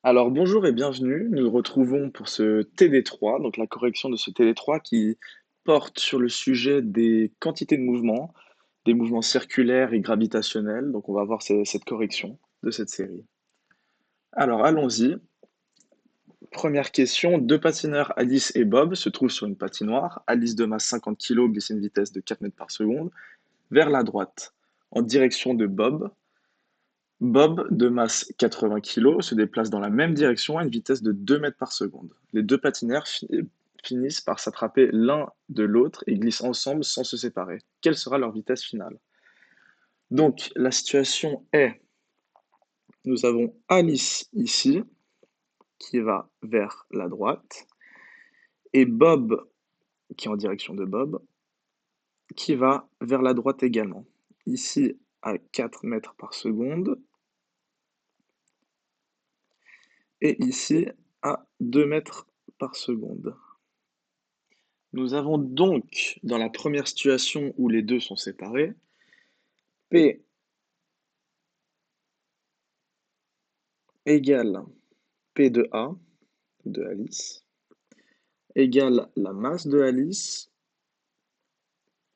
Alors bonjour et bienvenue. Nous nous retrouvons pour ce TD3, donc la correction de ce TD3 qui porte sur le sujet des quantités de mouvements, des mouvements circulaires et gravitationnels. Donc on va voir cette correction de cette série. Alors allons-y. Première question, deux patineurs Alice et Bob se trouvent sur une patinoire. Alice de masse 50 kg glisse à une vitesse de 4 mètres par seconde vers la droite, en direction de Bob. Bob, de masse 80 kg, se déplace dans la même direction à une vitesse de 2 mètres par seconde. Les deux patineurs finissent par s'attraper l'un de l'autre et glissent ensemble sans se séparer. Quelle sera leur vitesse finale? Donc, la situation est, nous avons Alice ici, qui va vers la droite, et Bob, qui est en direction de Bob, qui va vers la droite également. Ici, à 4 mètres par seconde, et ici, à 2 mètres par seconde. Nous avons donc, dans la première situation où les deux sont séparés, P égale P de A, de Alice, égale la masse de Alice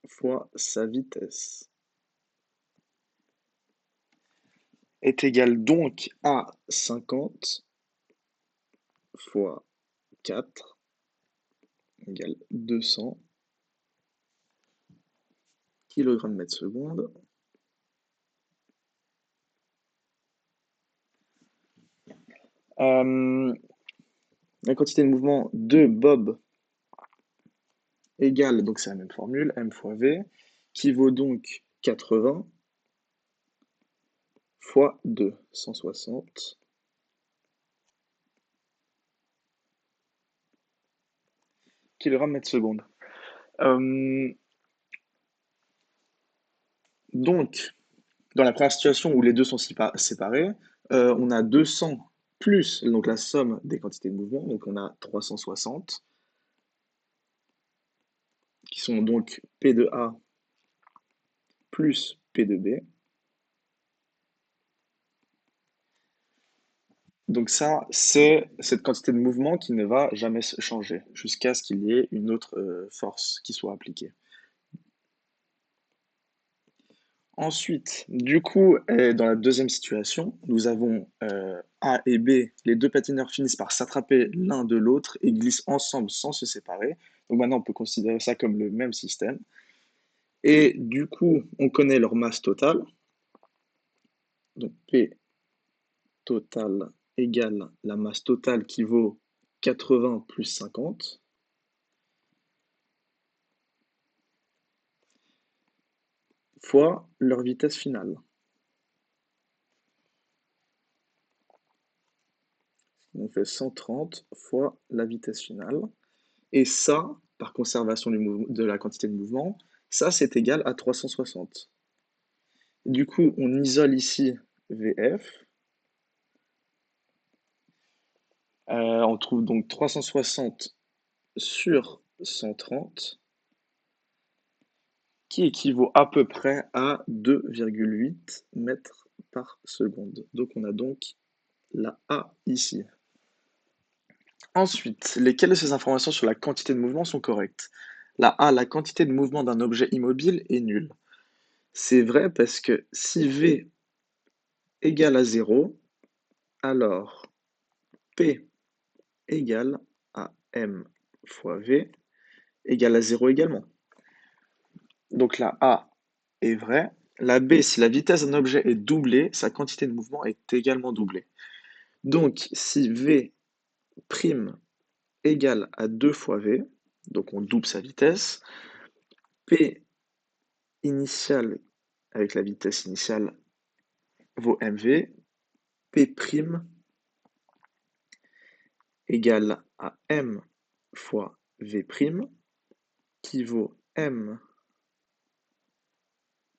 fois sa vitesse, est égal donc à 50 fois 4 égale 200 kg mètre seconde. La quantité de mouvement de Bob égale, donc c'est la même formule, m fois v, qui vaut donc 80 fois 2, 160 kg mètre seconde. Donc, dans la première situation où les deux sont séparés, on a 200 plus donc la somme des quantités de mouvement, donc on a 360, qui sont donc P de A plus P de B. Donc ça, c'est cette quantité de mouvement qui ne va jamais changer, jusqu'à ce qu'il y ait une autre force qui soit appliquée. Ensuite, du coup, dans la deuxième situation, nous avons A et B, les deux patineurs finissent par s'attraper l'un de l'autre et glissent ensemble sans se séparer. Donc maintenant, on peut considérer ça comme le même système. Et du coup, on connaît leur masse totale. Donc P total égale la masse totale qui vaut 80 plus 50 fois leur vitesse finale. On fait 130 fois la vitesse finale. Et ça, par conservation de la quantité de mouvement, ça c'est égal à 360. Du coup, on isole ici VF. On trouve donc 360 sur 130, qui équivaut à peu près à 2,8 mètres par seconde. Donc on a donc la A ici. Ensuite, lesquelles de ces informations sur la quantité de mouvement sont correctes? La A, la quantité de mouvement d'un objet immobile est nulle. C'est vrai parce que si V égale à 0, alors P égale à M fois V égale à 0 également. Donc la A est vraie. La B, si la vitesse d'un objet est doublée, sa quantité de mouvement est également doublée. Donc si V' égale à 2 fois V, donc on double sa vitesse, P initiale avec la vitesse initiale vaut mv, P' égale à m fois v', qui vaut m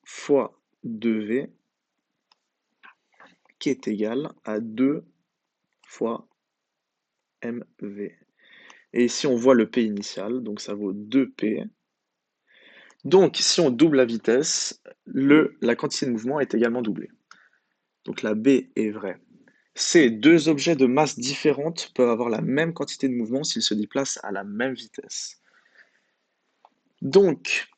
fois 2v, qui est égal à 2 fois mv. Et ici, on voit le p initial, donc ça vaut 2p. Donc, si on double la vitesse, la quantité de mouvement est également doublée. Donc la B est vraie. C. Deux objets de masse différente peuvent avoir la même quantité de mouvement s'ils se déplacent à la même vitesse. Donc,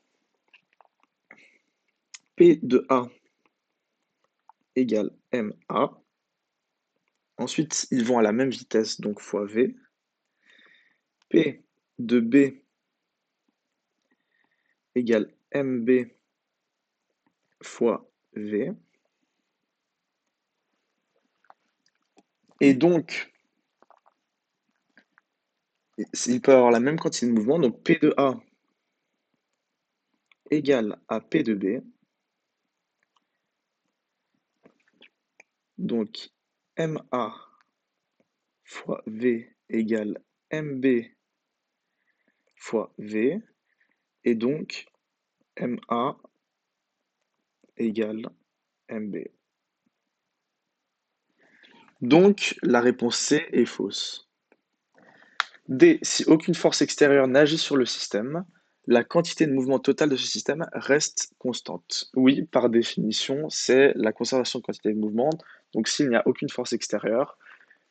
P de A égale MA. Ensuite, ils vont à la même vitesse, donc fois V. P de B égale MB fois V. Et donc, ils peuvent avoir la même quantité de mouvement, donc P de A égale à P de B. Donc, MA fois V égale MB fois V. Et donc, MA égale MB. Donc, la réponse C est fausse. D. Si aucune force extérieure n'agit sur le système, la quantité de mouvement total de ce système reste constante. Oui, par définition, c'est la conservation de quantité de mouvement. Donc, s'il n'y a aucune force extérieure,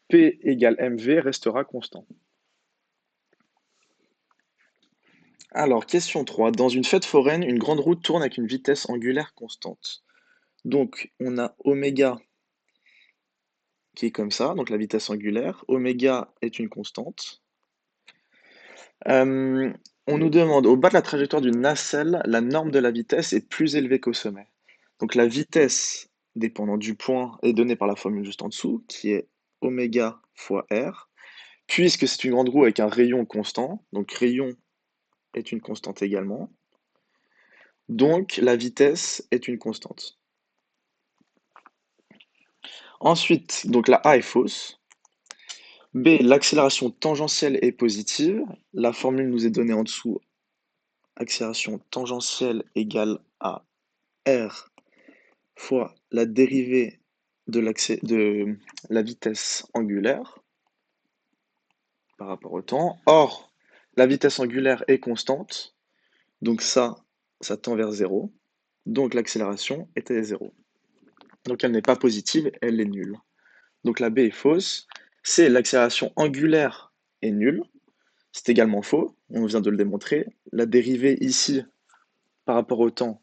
P égale mv restera constant. Alors, question 3. Dans une fête foraine, une grande roue tourne avec une vitesse angulaire constante. Donc, on a oméga qui est comme ça, donc la vitesse angulaire. Oméga est une constante. Euh, on nous demande, au bas de la trajectoire d'une nacelle, la norme de la vitesse est plus élevée qu'au sommet. Donc la vitesse dépendant du point est donnée par la formule juste en dessous, qui est oméga fois r, puisque c'est une grande roue avec un rayon constant, donc rayon est une constante également, donc la vitesse est une constante. Ensuite, donc la A est fausse. B, l'accélération tangentielle est positive. La formule nous est donnée en dessous, accélération tangentielle égale à r fois la dérivée de la vitesse angulaire par rapport au temps. Or, la vitesse angulaire est constante, donc ça tend vers 0. Donc l'accélération est à 0. Donc elle n'est pas positive, elle est nulle. Donc la B est fausse. C, l'accélération angulaire est nulle. C'est également faux, on vient de le démontrer. La dérivée ici par rapport au temps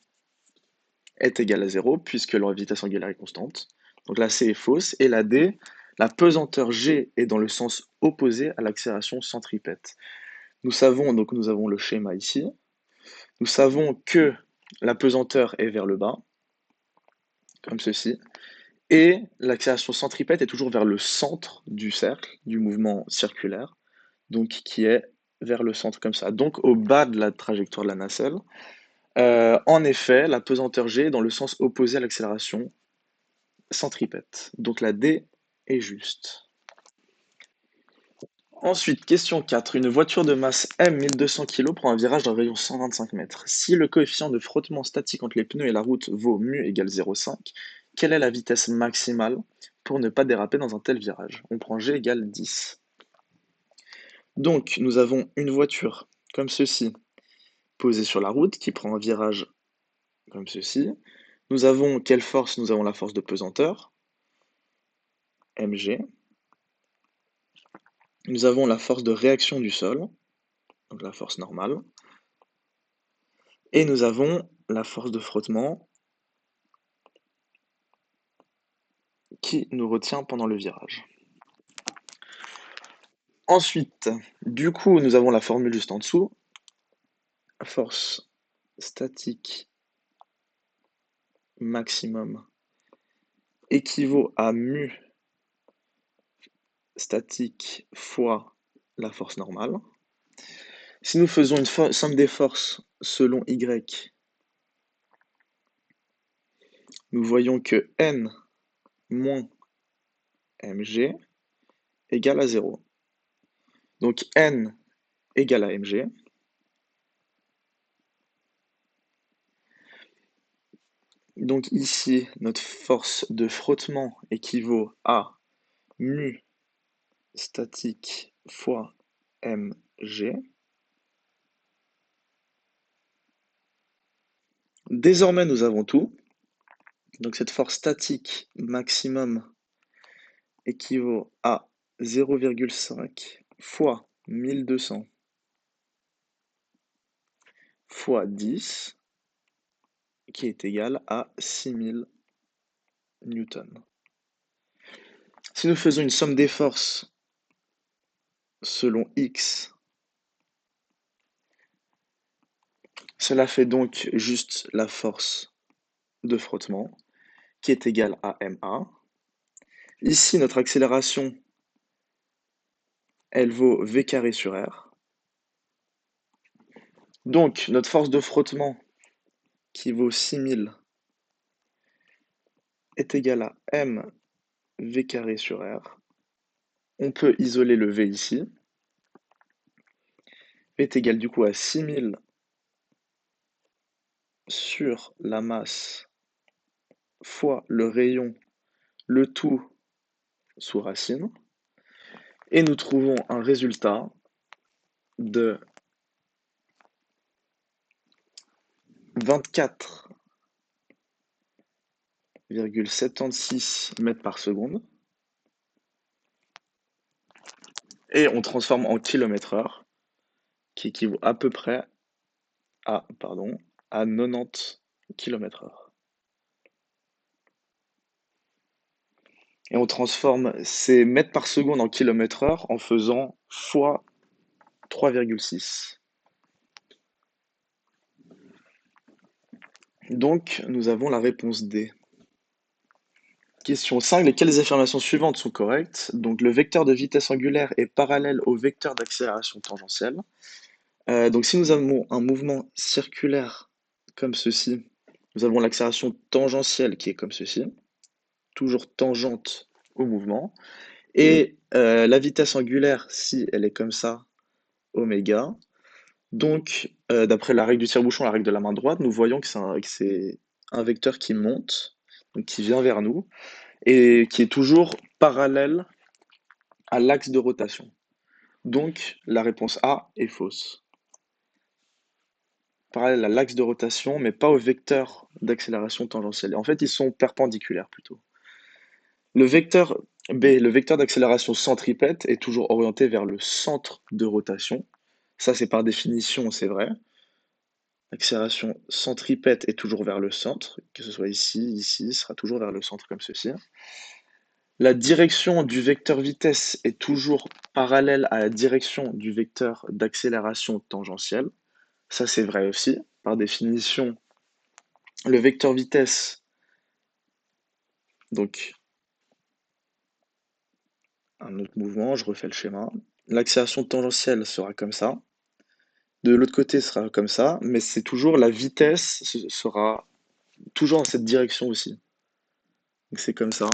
est égale à 0 puisque leur vitesse angulaire est constante. Donc la C est fausse. Et la D, la pesanteur G est dans le sens opposé à l'accélération centripète. Nous savons, donc nous avons le schéma ici, nous savons que la pesanteur est vers le bas, comme ceci, et l'accélération centripète est toujours vers le centre du cercle, du mouvement circulaire, donc qui est vers le centre comme ça. Donc au bas de la trajectoire de la nacelle, en effet, la pesanteur G est dans le sens opposé à l'accélération centripète. Donc la D est juste. Ensuite, question 4. Une voiture de masse M 1200 kg prend un virage d'un rayon 125 mètres. Si le coefficient de frottement statique entre les pneus et la route vaut mu égale 0,5, quelle est la vitesse maximale pour ne pas déraper dans un tel virage? On prend G égale 10. Donc, nous avons une voiture comme ceci, posée sur la route, qui prend un virage comme ceci. Nous avons quelle force? Nous avons la force de pesanteur, mg. Nous avons la force de réaction du sol, donc la force normale. Et nous avons la force de frottement qui nous retient pendant le virage. Ensuite, du coup, nous avons la formule juste en dessous. Force statique maximum équivaut à mu statique fois la force normale. Si nous faisons une somme des forces selon Y, nous voyons que N moins mg égale à 0. Donc N égale à mg. Donc ici, notre force de frottement équivaut à mu statique fois mg. Désormais, nous avons tout. Donc cette force statique maximum équivaut à 0,5 fois 1200 fois 10, qui est égal à 6000 newtons. Si nous faisons une somme des forces selon X, cela fait donc juste la force de frottement, qui est égale à ma. Ici, notre accélération, elle vaut v carré sur r. Donc, notre force de frottement, qui vaut 6000, est égale à m v carré sur r. On peut isoler le v ici. V est égal du coup à 6000 sur la masse fois le rayon, le tout sous racine. Et nous trouvons un résultat de 24,76 mètres par seconde. Et on transforme en kilomètres-heure, qui équivaut à peu près à 90 km/h. Et on transforme ces mètres par seconde en kilomètres-heure en faisant fois 3,6. Donc, nous avons la réponse D. Question 5. Lesquelles des affirmations suivantes sont correctes? Donc, le vecteur de vitesse angulaire est parallèle au vecteur d'accélération tangentielle. Donc, si nous avons un mouvement circulaire comme ceci, nous avons l'accélération tangentielle qui est comme ceci, toujours tangente au mouvement. Et la vitesse angulaire, si elle est comme ça, oméga. Donc, d'après la règle du tire-bouchon, la règle de la main droite, nous voyons que c'est un vecteur qui monte, donc qui vient vers nous, et qui est toujours parallèle à l'axe de rotation. Donc, la réponse A est fausse. Parallèle à l'axe de rotation, mais pas au vecteur d'accélération tangentielle. En fait, ils sont perpendiculaires plutôt. Le vecteur B, le vecteur d'accélération centripète, est toujours orienté vers le centre de rotation. Ça, c'est par définition, c'est vrai. L'accélération centripète est toujours vers le centre, que ce soit ici, sera toujours vers le centre comme ceci. La direction du vecteur vitesse est toujours parallèle à la direction du vecteur d'accélération tangentielle. Ça, c'est vrai aussi. Par définition, le vecteur vitesse, donc un autre mouvement, je refais le schéma. L'accélération tangentielle sera comme ça. De l'autre côté, sera comme ça, mais c'est toujours la vitesse sera toujours dans cette direction aussi. Donc c'est comme ça.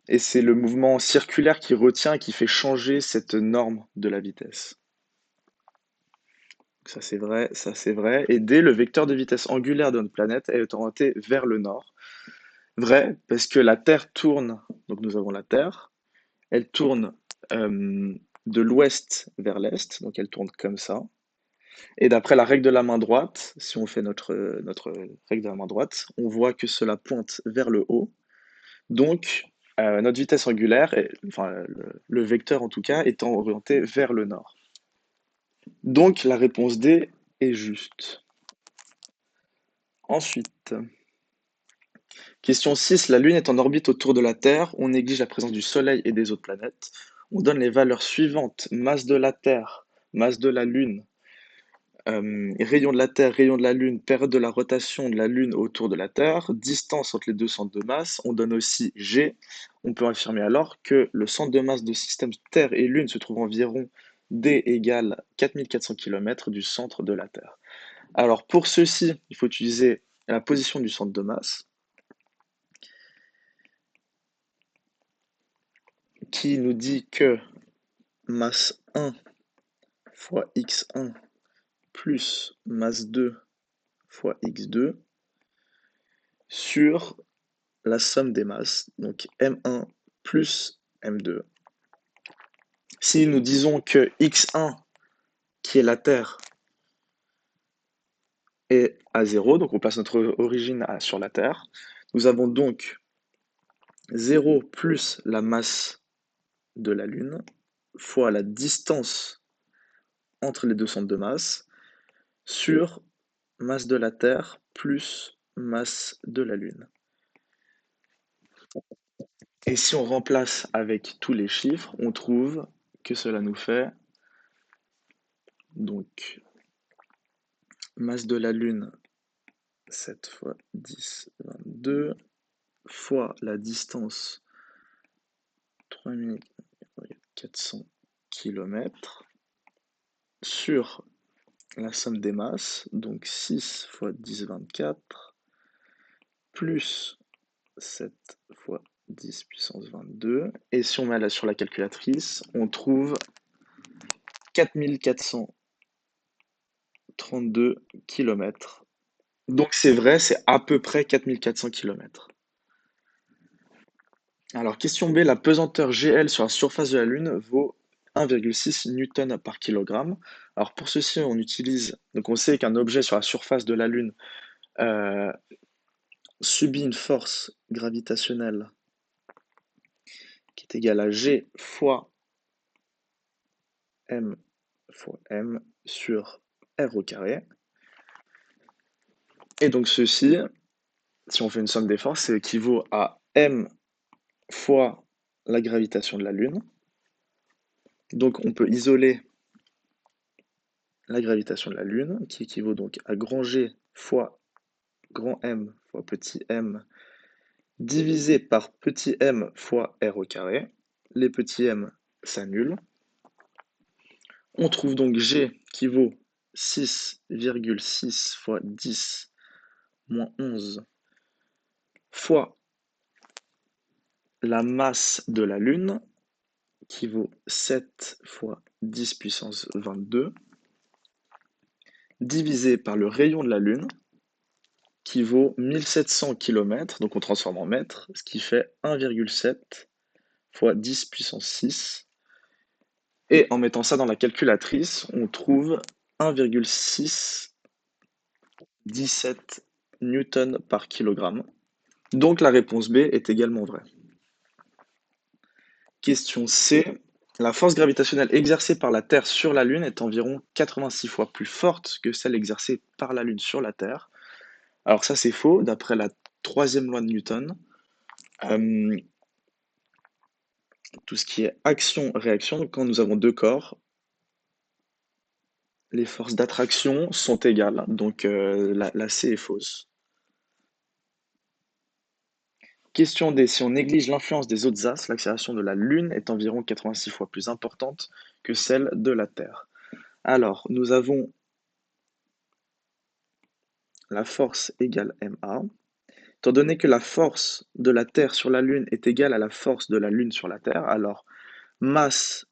Et c'est le mouvement circulaire qui retient et qui fait changer cette norme de la vitesse. Donc ça c'est vrai, ça c'est vrai. Et D, le vecteur de vitesse angulaire de notre planète est orienté vers le nord. Vrai, parce que la Terre tourne, donc nous avons la Terre, elle tourne de l'ouest vers l'est, donc elle tourne comme ça. Et d'après la règle de la main droite, si on fait notre règle de la main droite, on voit que cela pointe vers le haut. Donc, notre vitesse angulaire, enfin le vecteur en tout cas, étant orienté vers le nord. Donc, la réponse D est juste. Ensuite, question 6. La Lune est en orbite autour de la Terre. On néglige la présence du Soleil et des autres planètes. On donne les valeurs suivantes. Masse de la Terre, masse de la Lune, rayon de la Terre, rayon de la Lune, période de la rotation de la Lune autour de la Terre, distance entre les deux centres de masse. On donne aussi G. On peut affirmer alors que le centre de masse de système Terre et Lune se trouve environ D égale 4400 km du centre de la Terre. Alors pour ceci, il faut utiliser la position du centre de masse, qui nous dit que masse 1 fois x1 plus masse 2 fois x2 sur la somme des masses, donc m1 plus m2. Si nous disons que x1, qui est la Terre, est à 0, donc on place notre origine sur la Terre, nous avons donc 0 plus la masse de la Lune fois la distance entre les deux centres de masse sur masse de la Terre plus masse de la Lune. Et si on remplace avec tous les chiffres, on trouve que cela nous fait donc masse de la Lune 7 fois 10, 22, fois la distance 3400 km, sur la somme des masses, donc 6 fois 10, 24, plus 7 fois 10 puissance 22. Et si on met sur la calculatrice, on trouve 4432 km. Donc c'est vrai, c'est à peu près 4400 km. Alors, question B, la pesanteur GL sur la surface de la Lune vaut 1,6 newton par kilogramme. Alors pour ceci, on utilise, donc on sait qu'un objet sur la surface de la Lune euh, subit une force gravitationnelle qui est égale à G fois M fois M sur R au carré. Et donc ceci, si on fait une somme des forces, ça équivaut à M fois la gravitation de la Lune. Donc on peut isoler la gravitation de la Lune, qui équivaut donc à grand G fois grand M fois petit m, divisé par petit m fois R au carré. Les petits m s'annulent. On trouve donc G qui vaut 6,6 fois 10 moins 11 fois la masse de la Lune, qui vaut 7 fois 10 puissance 22, divisé par le rayon de la Lune, qui vaut 1700 km, donc on transforme en mètres, ce qui fait 1,7 fois 10 puissance 6. Et en mettant ça dans la calculatrice, on trouve 1,617 newtons par kilogramme. Donc la réponse B est également vraie. Question C. La force gravitationnelle exercée par la Terre sur la Lune est environ 86 fois plus forte que celle exercée par la Lune sur la Terre. Alors ça c'est faux, d'après la troisième loi de Newton. Euh, tout ce qui est action-réaction, quand nous avons deux corps, les forces d'attraction sont égales, donc la C est fausse. Question D. Si on néglige l'influence des autres astres, l'accélération de la Lune est environ 86 fois plus importante que celle de la Terre. Alors, nous avons la force égale ma. Étant donné que la force de la Terre sur la Lune est égale à la force de la Lune sur la Terre, alors masse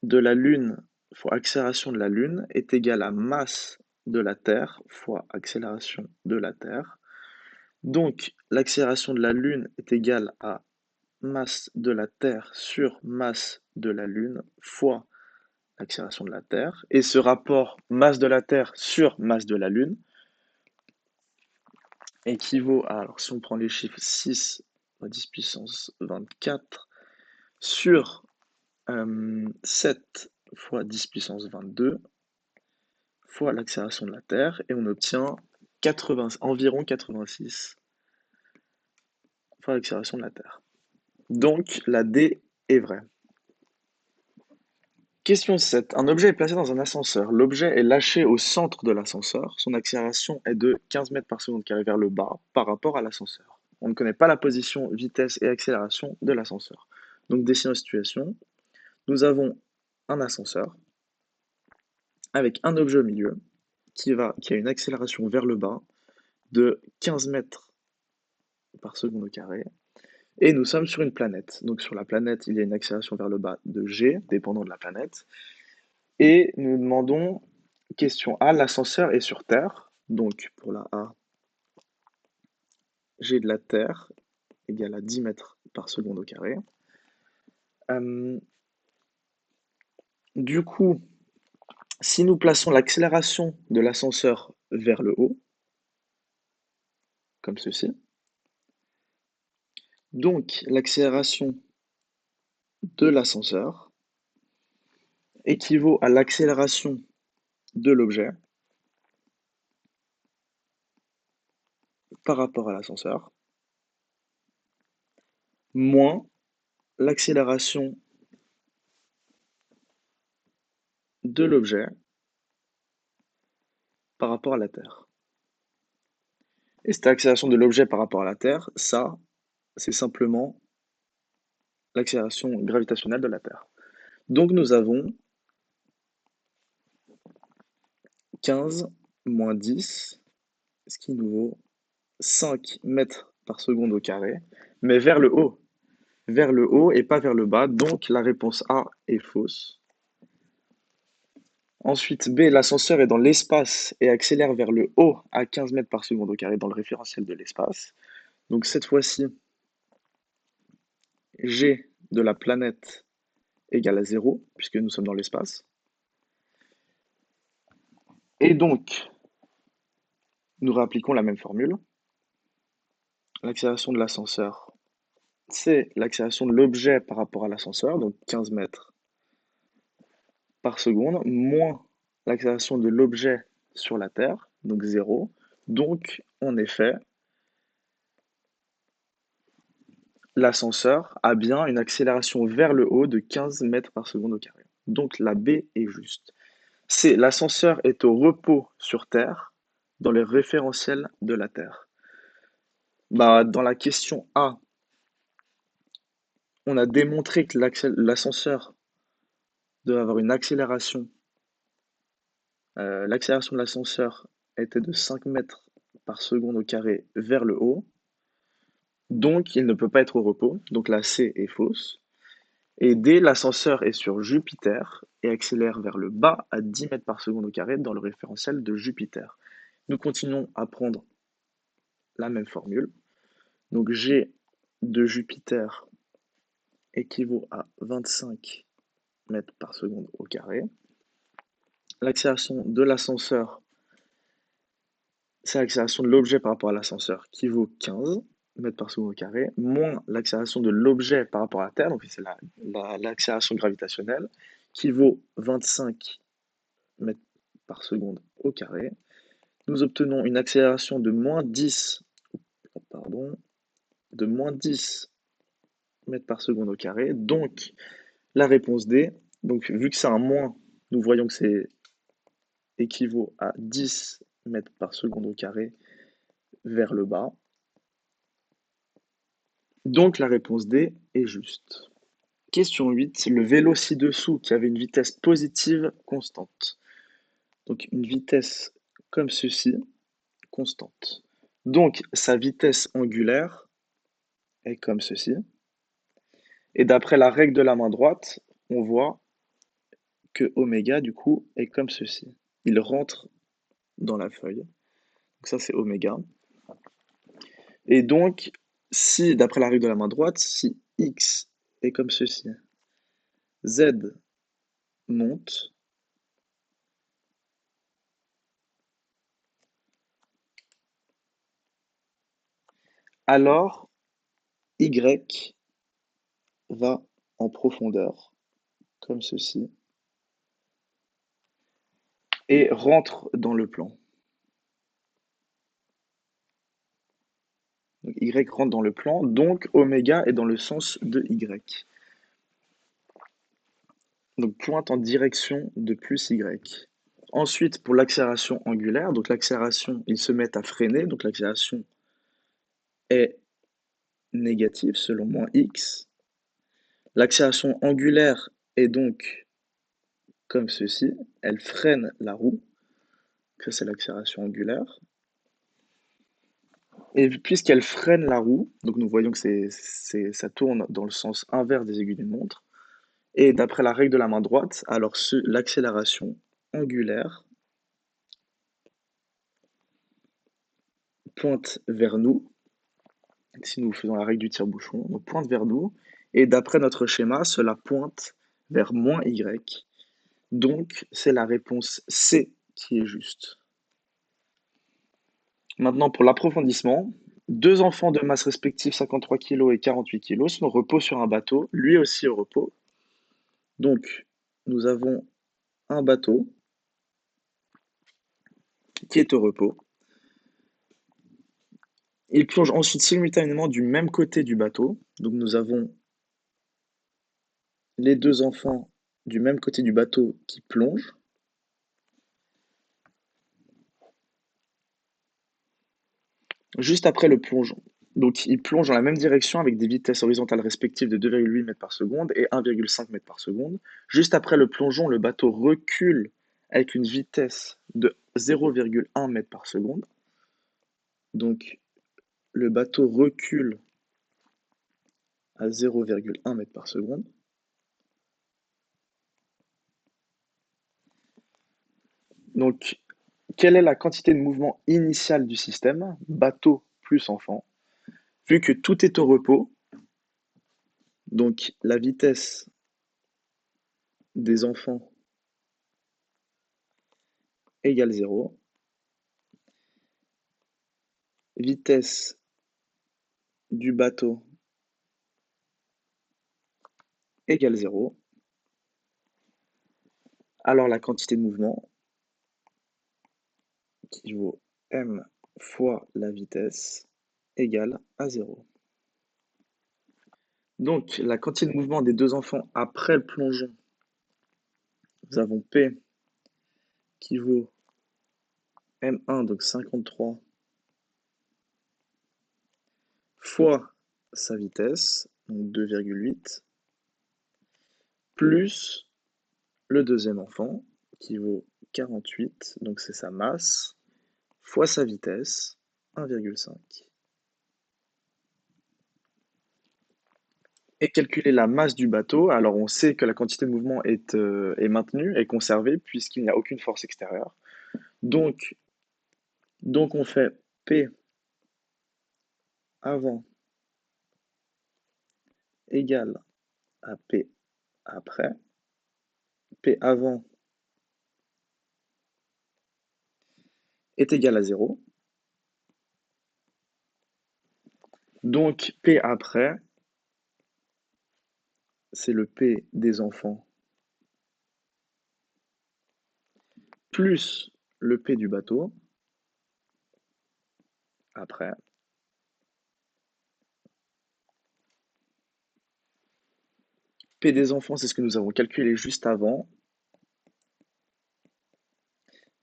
de la Lune fois accélération de la Lune est égale à masse de la Terre fois accélération de la Terre. Donc, l'accélération de la Lune est égale à masse de la Terre sur masse de la Lune fois l'accélération de la Terre. Et ce rapport masse de la Terre sur masse de la Lune équivaut à, alors si on prend les chiffres 6 fois 10 puissance 24 sur 7 fois 10 puissance 22 fois l'accélération de la Terre, et on obtient environ 86 fois l'accélération de la Terre. Donc la D est vraie. Question 7. Un objet est placé dans un ascenseur. L'objet est lâché au centre de l'ascenseur. Son accélération est de 15 mètres par seconde carré vers le bas par rapport à l'ascenseur. On ne connaît pas la position, vitesse et accélération de l'ascenseur. Donc dessinons la situation. Nous avons un ascenseur avec un objet au milieu qui a une accélération vers le bas de 15 mètres par seconde au carré. Et nous sommes sur une planète. Donc sur la planète, il y a une accélération vers le bas de g, dépendant de la planète. Et nous demandons, question A, l'ascenseur est sur Terre. Donc pour la A, g de la Terre égale à 10 mètres par seconde au carré. Du coup, si nous plaçons l'accélération de l'ascenseur vers le haut, comme ceci, Donc, l'accélération de l'ascenseur équivaut à l'accélération de l'objet par rapport à l'ascenseur, moins l'accélération de l'objet par rapport à la Terre. Et cette accélération de l'objet par rapport à la Terre, ça, c'est simplement l'accélération gravitationnelle de la Terre. Donc nous avons 15 moins 10, ce qui nous vaut 5 mètres par seconde au carré, mais vers le haut et pas vers le bas, donc la réponse A est fausse. Ensuite, B, l'ascenseur est dans l'espace et accélère vers le haut à 15 mètres par seconde au carré dans le référentiel de l'espace. Donc cette fois-ci, G de la planète égale à 0, puisque nous sommes dans l'espace. Et donc, nous réappliquons la même formule. L'accélération de l'ascenseur, c'est l'accélération de l'objet par rapport à l'ascenseur, donc 15 mètres par seconde, moins l'accélération de l'objet sur la Terre, donc 0. Donc, en effet, l'ascenseur a bien une accélération vers le haut de 15 mètres par seconde au carré. Donc, la B est juste. C, l'ascenseur est au repos sur Terre dans le référentiel de la Terre. Dans la question A, on a démontré que l'ascenseur doit avoir une accélération. L'accélération de l'ascenseur était de 5 mètres par seconde au carré vers le haut. Donc, il ne peut pas être au repos. Donc, la C est fausse. Et D, l'ascenseur est sur Jupiter et accélère vers le bas à 10 mètres par seconde au carré dans le référentiel de Jupiter. Nous continuons à prendre la même formule. Donc, G de Jupiter équivaut à 25 mètres par seconde au carré. L'accélération de l'ascenseur, c'est l'accélération de l'objet par rapport à l'ascenseur qui vaut 15 mètres par seconde au carré, moins l'accélération de l'objet par rapport à la Terre, donc c'est l'accélération gravitationnelle, qui vaut 25 mètres par seconde au carré. Nous obtenons une accélération de moins 10, de moins 10 mètres par seconde au carré. Donc, la réponse D, donc vu que c'est un moins, nous voyons que c'est équivaut à 10 mètres par seconde au carré vers le bas. Donc la réponse D est juste. Question 8. Le vélo ci-dessous qui avait une vitesse positive constante. Donc une vitesse comme ceci, constante. Donc sa vitesse angulaire est comme ceci. Et d'après la règle de la main droite, on voit que oméga du coup est comme ceci. Il rentre dans la feuille. Donc ça c'est oméga. Et donc, si, d'après la règle de la main droite, si x est comme ceci, z monte, alors y va en profondeur, comme ceci, et rentre dans le plan. Donc, y rentre dans le plan, donc oméga est dans le sens de y. Donc pointe en direction de plus y. Ensuite, pour l'accélération angulaire, donc l'accélération, ils se mettent à freiner, donc l'accélération est négative selon moins x. L'accélération angulaire est donc comme ceci, elle freine la roue, ça c'est l'accélération angulaire. Et puisqu'elle freine la roue, donc nous voyons que ça tourne dans le sens inverse des aiguilles d'une montre, et d'après la règle de la main droite, alors l'accélération angulaire pointe vers nous, si nous faisons la règle du tire-bouchon, donc pointe vers nous, et d'après notre schéma, cela pointe vers moins y, donc c'est la réponse C qui est juste. Maintenant pour l'approfondissement, 2 enfants de masse respective 53 kilos et 48 kilos sont au repos sur un bateau, lui aussi au repos. Donc, nous avons un bateau qui est au repos. Il plonge ensuite simultanément du même côté du bateau. Donc, nous avons les 2 enfants du même côté du bateau qui plongent. Juste après le plongeon. Donc, ils plongent dans la même direction avec des vitesses horizontales respectives de 2,8 mètres par seconde et 1,5 mètres par seconde. Juste après le plongeon, le bateau recule avec une vitesse de 0,1 mètre par seconde. Donc, le bateau recule à 0,1 mètre par seconde. Donc, quelle est la quantité de mouvement initiale du système, bateau plus enfant, vu que tout est au repos, donc la vitesse des enfants égale 0, vitesse du bateau égale 0, alors la quantité de mouvement qui vaut m fois la vitesse égale à 0. Donc la quantité de mouvement des 2 enfants après le plongeon, nous avons P qui vaut m1, donc 53, fois sa vitesse, donc 2,8, plus le deuxième enfant, qui vaut 48, donc c'est sa masse, fois sa vitesse, 1,5. Et calculer la masse du bateau, alors on sait que la quantité de mouvement est maintenue, est conservée, puisqu'il n'y a aucune force extérieure. Donc, donc on fait P avant égale à P après. P avant est égal à 0. Donc P après, c'est le P des enfants plus le P du bateau après. P des enfants, c'est ce que nous avons calculé juste avant.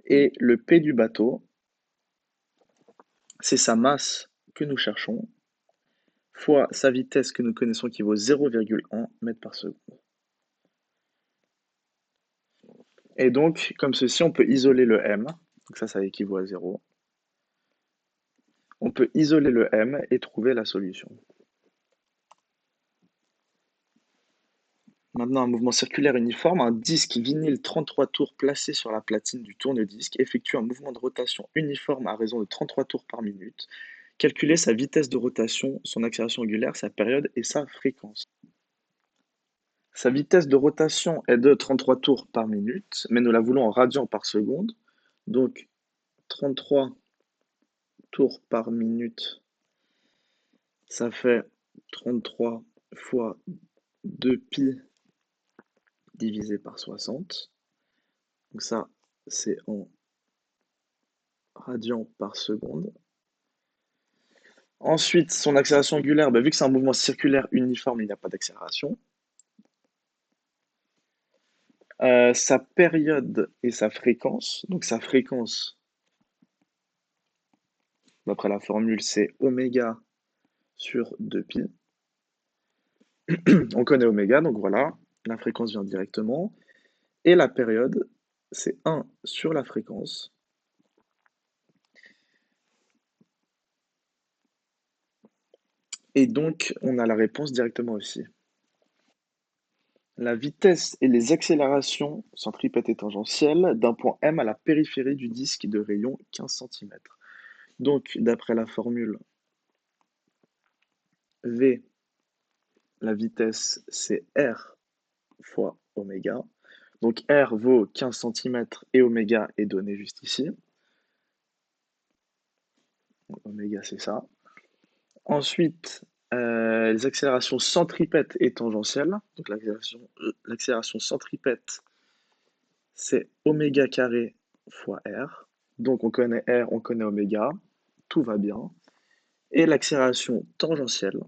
Et le P du bateau, c'est sa masse que nous cherchons, fois sa vitesse que nous connaissons qui vaut 0,1 mètre par seconde. Et donc, comme ceci, on peut isoler le m. Donc ça équivaut à 0. On peut isoler le m et trouver la solution. Maintenant, un mouvement circulaire uniforme, un disque vinyle 33 tours placé sur la platine du tourne-disque effectue un mouvement de rotation uniforme à raison de 33 tours par minute. Calculer sa vitesse de rotation, son accélération angulaire, sa période et sa fréquence. Sa vitesse de rotation est de 33 tours par minute, mais nous la voulons en radians par seconde. Donc 33 tours par minute, ça fait 33 fois 2π divisé par 60. Donc ça, c'est en radians par seconde. Ensuite, son accélération angulaire, vu que c'est un mouvement circulaire uniforme, il n'y a pas d'accélération. Sa période et sa fréquence. Donc sa fréquence, d'après la formule, c'est oméga sur 2π. On connaît oméga, donc voilà, la fréquence vient directement. Et la période, c'est 1 sur la fréquence. Et donc, on a la réponse directement aussi. La vitesse et les accélérations centripètes et tangentielles d'un point M à la périphérie du disque de rayon 15 cm. Donc, d'après la formule V, la vitesse, c'est R fois oméga. Donc, R vaut 15 cm et oméga est donné juste ici. Donc, oméga, c'est ça. Ensuite, les accélérations centripètes et tangentielles. Donc l'accélération centripète, c'est oméga carré fois r. Donc on connaît r, on connaît oméga, tout va bien. Et l'accélération tangentielle,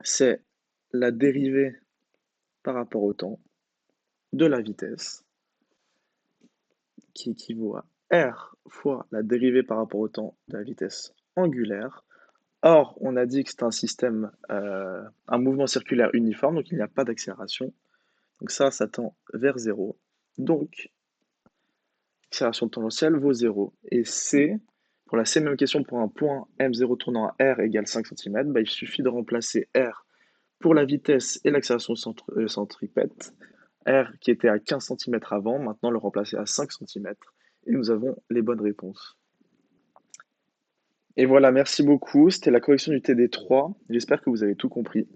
c'est la dérivée par rapport au temps de la vitesse, qui équivaut à r fois la dérivée par rapport au temps de la vitesse angulaire. Or, on a dit que c'est un système, un mouvement circulaire uniforme, donc il n'y a pas d'accélération. Donc ça tend vers 0. Donc, l'accélération tangentielle vaut 0. Et C, pour la C, même question pour un point M0 tournant à R égale 5 cm, bah, il suffit de remplacer R pour la vitesse et l'accélération centripète. R qui était à 15 cm avant, maintenant le remplacer à 5 cm. Et nous avons les bonnes réponses. Et voilà, merci beaucoup. C'était la correction du TD3. J'espère que vous avez tout compris.